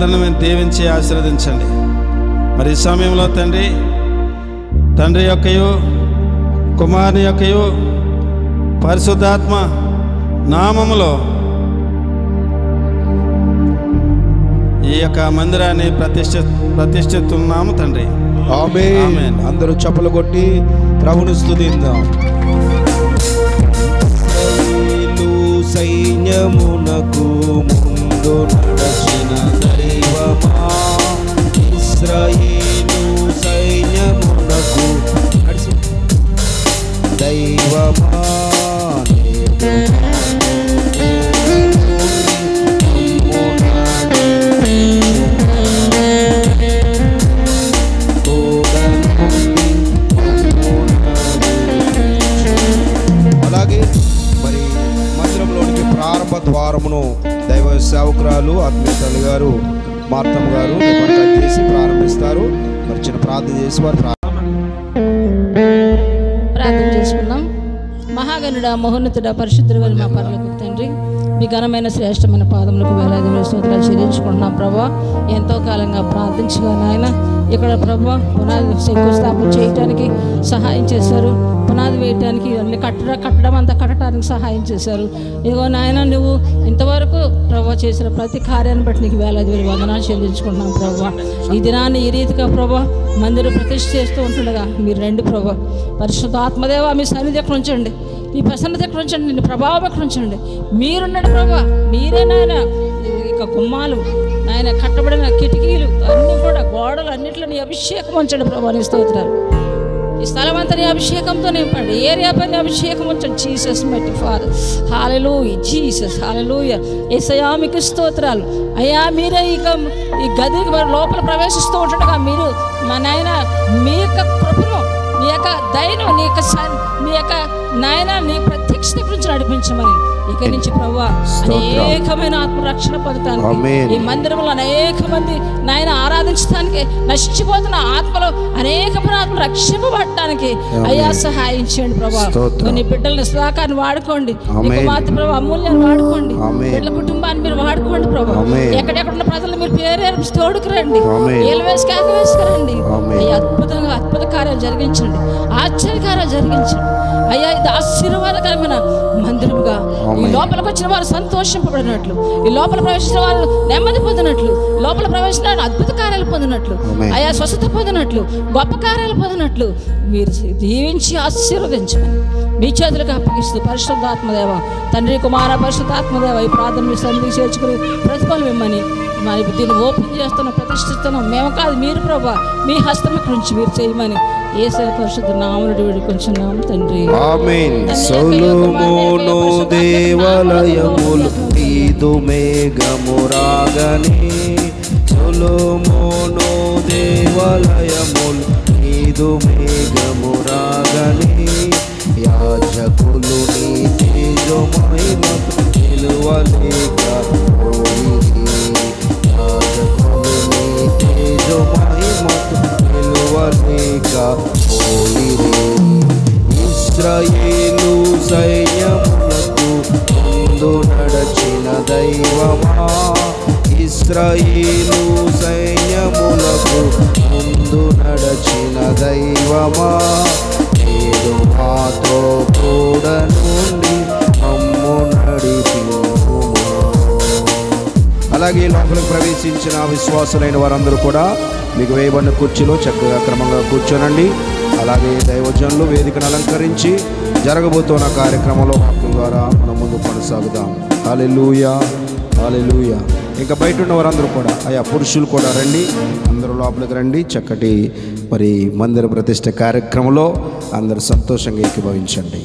బిడ్డలందరినీ మీరు దీవించి ఆశీర్వదించండి. మరి ఈ సమయంలో తండ్రి యొక్కయు కుమారుని యొక్కయు పరిశుద్ధాత్మ నామములో ఈ యొక్క మందిరాన్ని ప్రతిష్ఠిస్తున్నాము తండ్రి. ఆమేన్. అందరూ చప్పలు కొట్టి ప్రభుని స్తుతిద్దాం. సైన్యమునకు ముందు నడచిన దైవమా, ఇశ్రాయేలు సైన్యమునకు నడిచిన దైవమా, అలాగే మరి మందిరంలోనికి ప్రారంభ ద్వారమును దైవ సేవకురాలు ఆత్మీయతలు గారు మార్తమ్మ గారు చేసి ప్రారంభిస్తారు. మరి చిన్న ప్రార్థన చేసి వారు ప్రార్థన చేసుకున్నాం. మహాగణుడ మహోన్నతుడ పరిశుద్ధుడు మా పరలోక తండ్రి, మీ ఘనమైన శ్రేష్టమైన పాదములకు వేలాది స్తోత్రాలు చెల్లించుకుంటున్నాం ప్రభా. ఎంతో కాలంగా ప్రార్థించగా నాయన ఇక్కడ ప్రభా పునాది శంకుస్థాపన చేయడానికి సహాయం చేశారు. పునాది వేయడానికి అన్ని కట్టడం అంతా కట్టడానికి సహాయం చేశారు. ఇదిగో నాయన నువ్వు ఇంతవరకు ప్రభా చేసిన ప్రతి కార్యాన్ని బట్టి నీకు వేలాది వందనాలు చెల్లించుకుంటున్నాం ప్రభా. ఈ దినాన్ని ఈ రీతిగా ప్రభా మందిరం ప్రతిష్ఠ చేస్తూ ఉంటుండగా మీరు రండి ప్రభా. పరిశుద్ధ ఆత్మదేవ మీ సన్నిధి ఎక్కడ ఉంచండి, నీ ప్రసన్నత ఎక్కడ ఉంచండి, నీ ప్రభావం ఎక్కడ ఉంచండి. మీరున్నాడు ప్రభా. మీరే నాయన ఇక గుమ్మాలు నాయన కట్టబడిన కిటికీలు అన్నీ కూడా గోడలు అన్నింటిలో నీ అభిషేకం ఉంచండి ప్రభా. నీ స్తోత్రాలు. ఈ స్థలం అంతా నీ అభిషేకంతో నింపండి. ఏరియా పైన అభిషేకం ఉంచండి. Jesus mighty father. Hallelujah Jesus. Hallelujah యేసయ్యా మీకు స్తోత్రాలు. అయ్యా మీరే ఇక ఈ గదికి లోపల ప్రవేశిస్తూ ఉంటుండగా మీరు మా నాయన మీ యొక్క కృపను, మీ యొక్క దయను, మీ యొక్క నాయన నీ ప్రత్యక్షత గురించి నడిపించమని ఇక నుంచి ప్రభువా అనేకమైన ఆత్మరక్షణ పొందటానికి, ఈ మందిరంలో అనేక మంది నాయన ఆరాధించడానికి నశించిపోతున్న ఆత్మలో అనేకమైన ఆత్మ రక్షింపబడటానికి అయ్యా సహాయం చేయండి ప్రభా. కొన్ని బిడ్డలని సహకారాన్ని వాడుకోండి, మాత ప్రభా అమూల్యాన్ని వాడుకోండి, బిడ్డల కుటుంబాన్ని మీరు వాడుకోండి ప్రభా. ఎక్కడెక్కడున్న ప్రజలు మీరు పేరు తోడుకురండి, ఏలు వేసి కేక వేసుకురండి అయ్యా. అద్భుతంగా అద్భుత కార్యాలు జరిగించండి, ఆశ్చర్యకార్యాలు జరిగించండి అయ్యా. ఇది ఆశీర్వాదకరమైన మందిరముగా ఈ లోపలికి వచ్చిన వారు సంతోషింపబడినట్లు, ఈ లోపల ప్రవేశించిన వారు నెమ్మది పొందినట్లు, లోపల ప్రవేశించిన వారు అద్భుత కార్యాలు పొందినట్లు అయ్యా, స్వస్థత పొందినట్లు, గొప్ప కార్యాలు పొందినట్లు మీరు దీవించి ఆశీర్వదించమని మీ చేతులకు అప్పగిస్తూ పరిశుద్ధాత్మదేవ తండ్రి కుమార పరిశుద్ధాత్మదేవ ఈ ప్రార్థన మీ సన్నిధికి చేర్చుకుని ప్రతిఫలం ఇమ్మని మరి దీన్ని ఓపెన్ చేస్తున్నాం, ప్రతిష్ఠిస్తున్నాం. మేము కాదు మీరు ప్రభా, మీ హస్తం నుంచి మీరు చేయమని యేసయ్య పరిశుద్ధ నామములో వేడుకొంచున్నాం తండ్రి. ఆమేన్. సొలొమోను దేవాలయములు ఈదు మేఘము రాగనే, సొలొమోను దేవాలయములు ఈదు మేఘము రాగనే, యాజకులు నీ తేజోమహిమకు నిలువలేక పోయిరి, యాజకులు నీ తేజోమహిమకు నిలువలేక పోయిరి. ఇశ్రాయేలు సైన్యమునకు ముందు నడచిన దైవమా, ఇశ్రాయేలు సైన్యములకు ముందు నడచిన దైవమా, నేడు మాతో కూడా నుండి మమ్ము నడిపించుము. అలాగే లోపలికి ప్రవేశించిన విశ్వాసులైన వారందరూ కూడా మీకు వేయబడిన కుర్చీలో చక్కగా క్రమంగా కూర్చోనండి. అలాగే దైవజనులు వేదికను అలంకరించి జరగబోతున్న కార్యక్రమంలో వాక్యం ద్వారా మనం ముందు కొనసాగుదాం. హల్లెలూయా హల్లెలూయా. ఇంకా బయట ఉన్న వారందరూ కూడా అయా పురుషులు కూడా రండి, అందరూ లోపలికి రండి. చక్కటి మరి మందిర ప్రతిష్ఠ కార్యక్రమంలో అందరూ సంతోషంగా ఏకీభవించండి.